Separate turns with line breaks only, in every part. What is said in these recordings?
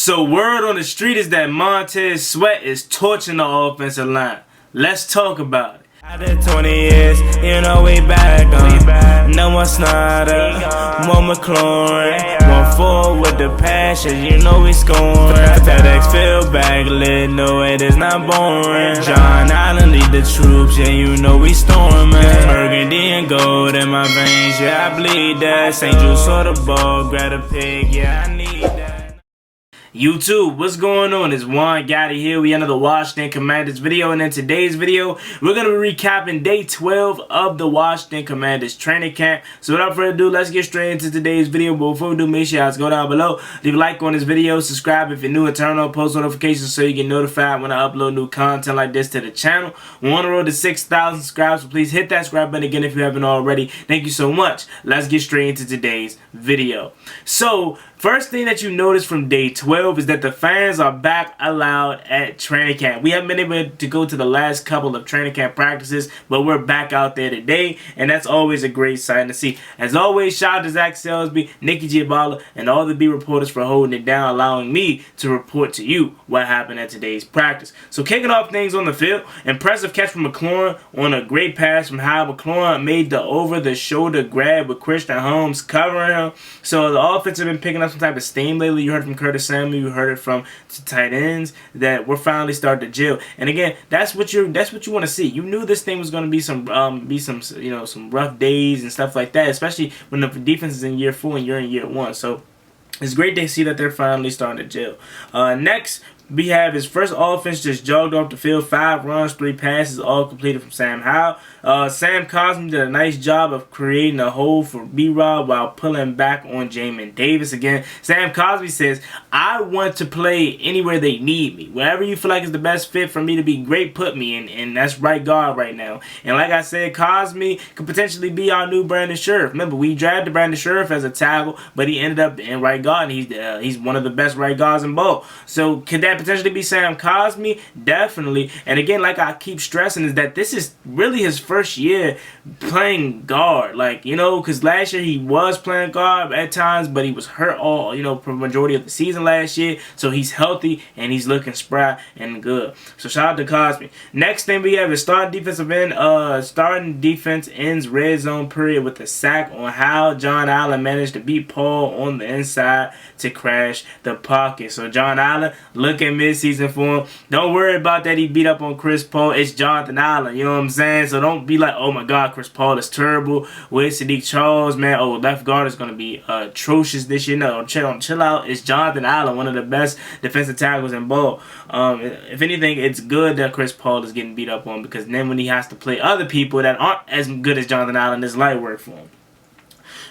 So word on the street is that Montez Sweat is torching the offensive line. Let's talk about it.
After 20 years, you know we back on. No more Snyder, more McLaurin. One full with the passion, you know we scoring. FedEx field back lit, no it is not boring. John Allen lead the troops, yeah you know we storming. Burgundy and gold in my veins, yeah I bleed that. St. Jude saw the ball, grab a pig, yeah I need that.
YouTube, what's going on? It's Juan Gotti here. We enter the Washington Commanders video, and in today's video, we're going to be recapping day 12 of the Washington Commanders training camp. So without further ado, let's get straight into today's video. But before we do, make sure you guys go down below, leave a like on this video, subscribe if you're new, and turn on post notifications so you get notified when I upload new content like this to the channel. We're on the road to 6,000 subscribers, so please hit that subscribe button again if you haven't already. Thank you so much. Let's get straight into today's video. So first thing that you notice from day 12 is that the fans are back allowed at training camp. We haven't been able to go to the last couple of training camp practices, but we're back out there today, and that's always a great sight to see. As always, shout out to Zach Salisbury, Nikki Giabala, and all the B reporters for holding it down, allowing me to report to you what happened at today's practice. So kicking off things on the field, impressive catch from McLaurin on a great pass from Howard. McLaurin made the over-the-shoulder grab with Christian Holmes covering him. So the offense have been picking up some type of steam lately. You heard from Curtis Samuel, you heard it from the tight ends that we're finally starting to gel. And again, that's what you want to see. You knew this thing was going to be some some rough days and stuff like that, especially when the defense is in year 4 and you're in year 1. So it's great to see that they're finally starting to gel. Next, we have his first offense just jogged off the field. 5 runs, 3 passes, all completed from Sam Howell. Sam Cosmi did a nice job of creating a hole for B-Rob while pulling back on Jamin Davis. Again, Sam Cosmi says, I want to play anywhere they need me. Wherever you feel like is the best fit for me to be great, put me in. And that's right guard right now. And like I said, Cosmi could potentially be our new Brandon Scherff. Remember, we drafted Brandon Scherff as a tackle, but he ended up in right guard, and he's one of the best right guards in ball. So could that potentially be Sam Cosmi? Definitely. And again, like I keep stressing, is that this is really his first year playing guard. Like, because last year he was playing guard at times, but he was hurt all, for the majority of the season last year. So he's healthy and he's looking spry and good. So shout out to Cosmi. Next thing we have is starting defense ends red zone period with a sack on how John Allen managed to beat Paul on the inside to crash the pocket. So John Allen, look at midseason form. Don't worry about that he beat up on Chris Paul. It's Jonathan Allen, you know what I'm saying? So don't be like, oh my God, Chris Paul is terrible. Where's Sadiq Charles, man? Oh, left guard is going to be atrocious this year. No, chill out. It's Jonathan Allen, one of the best defensive tackles in ball. If anything, it's good that Chris Paul is getting beat up on, because then when he has to play other people that aren't as good as Jonathan Allen, it's light work for him.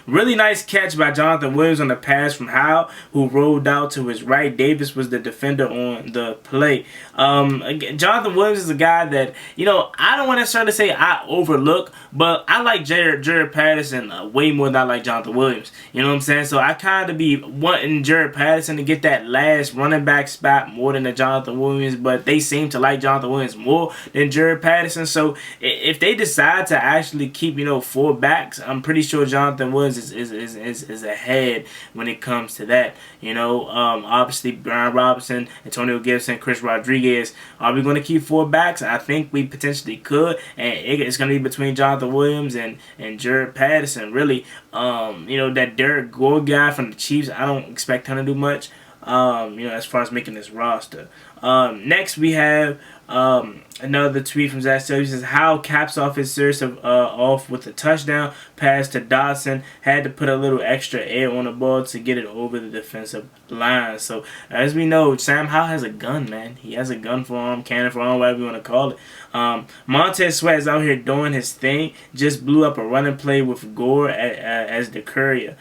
Really nice catch by Jonathan Williams on the pass from Howell, who rolled out to his right. Davis was the defender on the play. Again, Jonathan Williams is a guy that, I don't want to necessarily say I overlook, but I like Jared Patterson way more than I like Jonathan Williams. You know what I'm saying? So I kind of be wanting Jared Patterson to get that last running back spot more than the Jonathan Williams, but they seem to like Jonathan Williams more than Jared Patterson. So if they decide to actually keep, 4 backs, I'm pretty sure Jonathan Williams is ahead when it comes to that. Obviously Brian Robinson, Antonio Gibson, Chris Rodriguez. Are we going to keep 4 backs? I think we potentially could, and it's going to be between Jonathan Williams and Jared Patterson. Really, that Derek Gore guy from the Chiefs, I don't expect him to do much. As far as making this roster. Next we have another tweet from Zach Salisbury. Says how caps off his series off with a touchdown pass to Dodson. Had to put a little extra air on the ball to get it over the defensive line. So as we know, Sam Howell has a gun, man. He has a gun for him, cannon for him, whatever you want to call it. Montez Sweat is out here doing his thing. Just blew up a running play with Gore as the courier.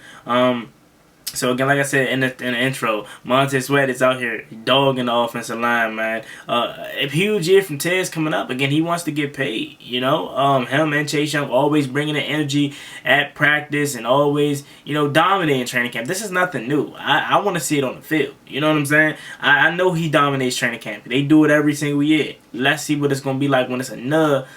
So again, like I said in the intro, Montez Sweat is out here dogging the offensive line, man. A huge year from Tez coming up. Again, he wants to get paid, Him and Chase Young always bringing the energy at practice and always, dominating training camp. This is nothing new. I want to see it on the field. You know what I'm saying? I know he dominates training camp. They do it every single year. Let's see what it's going to be like when it's another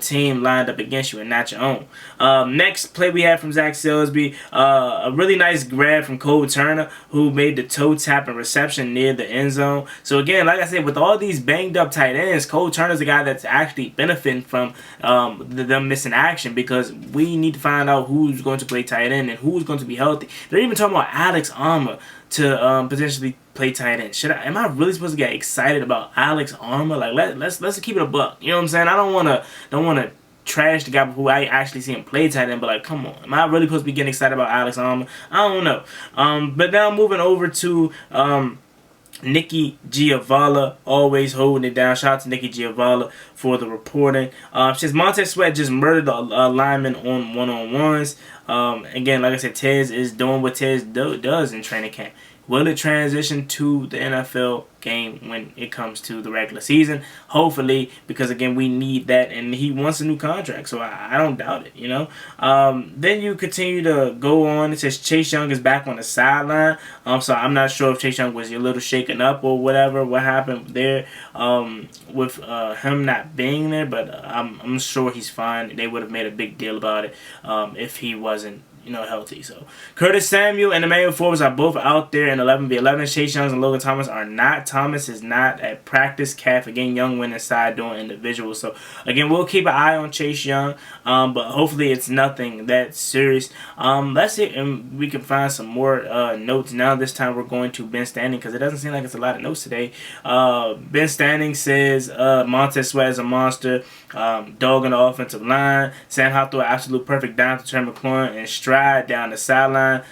team lined up against you and not your own. Next play we had from Zach Salisbury, a really nice grab from Cole Turner, who made the toe tap and reception near the end zone. So again, like I said, with all these banged up tight ends, Cole Turner's the guy that's actually benefiting from them missing action, because we need to find out who's going to play tight end and who's going to be healthy. They're even talking about Alex Armour to potentially play tight end. Am I really supposed to get excited about Alex Armour? Like, let's keep it a buck. You know what I'm saying? I don't wanna trash the guy who I actually see him play tight end, but like, come on, am I really supposed to be getting excited about Alex Armour? I don't know. But now moving over to Nikki Giavala, always holding it down. Shout out to Nikki Giavala for the reporting. Since Montez Sweat just murdered the lineman on one-on-ones. Again, like I said, Tez is doing what Tez does in training camp. Will it transition to the NFL game when it comes to the regular season? Hopefully, because again, we need that, and he wants a new contract, so I don't doubt it, you know. Then you continue to go on. It says Chase Young is back on the sideline. So I'm not sure if Chase Young was a little shaken up or whatever, what happened there with him not being there, but I'm sure he's fine. They would have made a big deal about it if he wasn't, you know, healthy. So Curtis Samuel and Emmanuel Forbes are both out there in 11v11. Chase Young and Logan Thomas are not. Thomas is not at practice. Calf again. Young went inside doing individuals. So again, we'll keep an eye on Chase Young, but hopefully it's nothing that serious. Let's see, and we can find some more notes now. This time we're going to Ben Standing, because it doesn't seem like it's a lot of notes today. Ben Standing says Montez Sweat is a monster. Dog on the offensive line. Sam Howell threw an absolute perfect down to Trey McLaurin and stride down the sideline.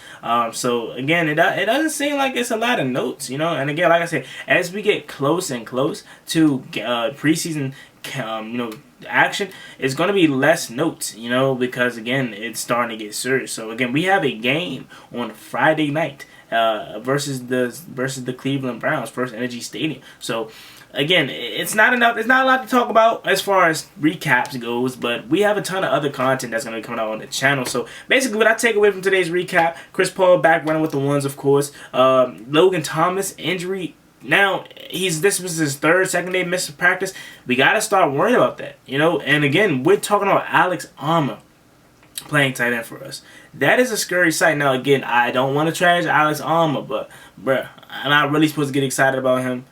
So again, it doesn't seem like it's a lot of notes, you know. And again, like I said, as we get close and close to preseason, you know, action, it's going to be less notes, you know, because again, it's starting to get serious. So again, we have a game on Friday night versus the Cleveland Browns, First Energy Stadium. So again, it's not enough. It's not a lot to talk about as far as recaps goes, but we have a ton of other content that's going to be coming out on the channel. So basically, what I take away from today's recap: Chris Paul back running with the ones, of course. Logan Thomas injury. Now this was his second day missed practice. We got to start worrying about that, you know. And again, we're talking about Alex Armour playing tight end for us. That is a scary sight. Now again, I don't want to trash Alex Armour, but bruh, I'm not really supposed to get excited about him.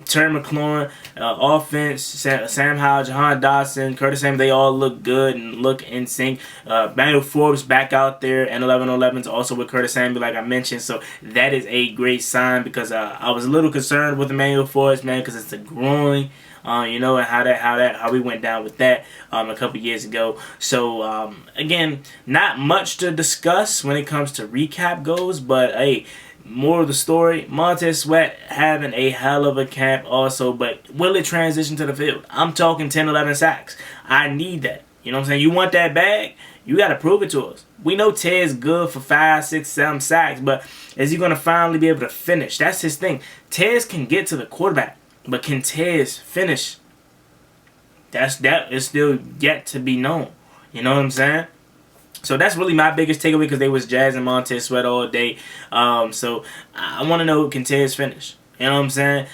Terry McLaurin, offense, Sam Howell, Jahan Dotson, Curtis Samuel, they all look good and look in sync. Emmanuel Forbes back out there, and 11-11s also with Curtis Samuel, like I mentioned. So that is a great sign, because I was a little concerned with Emmanuel Forbes, man, because it's a groin. You know, and how we went down with that a couple years ago. So again, not much to discuss when it comes to recap goes, but hey, more of the story, Montez Sweat having a hell of a camp also, but will it transition to the field? I'm talking 10, 11 sacks. I need that. You know what I'm saying? You want that bag? You got to prove it to us. We know Ted's good for 5, 6, 7 sacks, but is he going to finally be able to finish? That's his thing. Tez can get to the quarterback, but can Tez finish? That is still yet to be known. You know what I'm saying? So that's really my biggest takeaway, because they was jazzing Montez Sweat all day. So I want to know, can Tez finish? You know what I'm saying?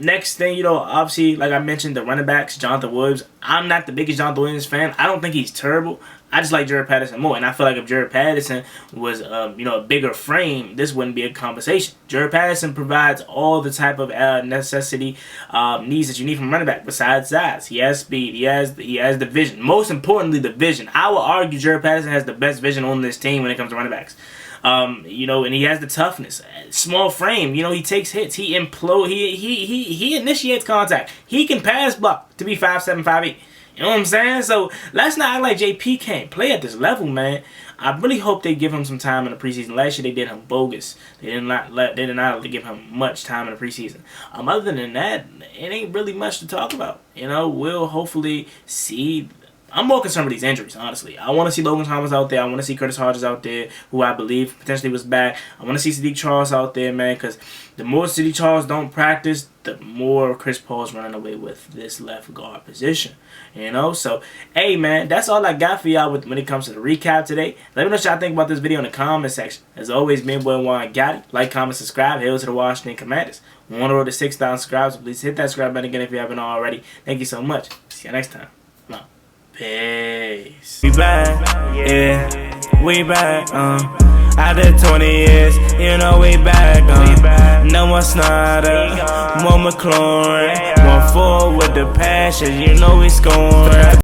Next thing, you know, obviously, like I mentioned, the running backs, Jonathan Williams. I'm not the biggest Jonathan Williams fan. I don't think he's terrible. I just like Jared Patterson more. And I feel like if Jared Patterson was, you know, a bigger frame, this wouldn't be a conversation. Jared Patterson provides all the type of necessity needs that you need from running back besides size. He has speed. He has the vision. Most importantly, the vision. I will argue Jared Patterson has the best vision on this team when it comes to running backs. You know, and he has the toughness. Small frame, you know, he takes hits. He initiates contact. He can pass block to be 5'7", 5'8". You know what I'm saying? So let's not act like JP can't play at this level, man. I really hope they give him some time in the preseason. Last year they did him bogus. They did not give him much time in the preseason. Other than that, it ain't really much to talk about. You know, we'll hopefully see. I'm more concerned with these injuries, honestly. I want to see Logan Thomas out there. I want to see Curtis Hodges out there, who I believe potentially was back. I want to see Sadiq Charles out there, man, because the more Sadiq Charles don't practice, the more Chris Paul's running away with this left guard position. You know? So, hey, man, that's all I got for y'all when it comes to the recap today. Let me know what y'all think about this video in the comment section. As always, me and boy Juan got it. Like, comment, subscribe. Hail to the Washington Commanders. We want to roll to 6,000 subscribers. So please hit that subscribe button again if you haven't already. Thank you so much. See you next time. No. Peace.
We back, yeah, we back, After 20 years, you know we back, No one Snyder, more McLaurin, 1-4 with the passion, you know we scoring.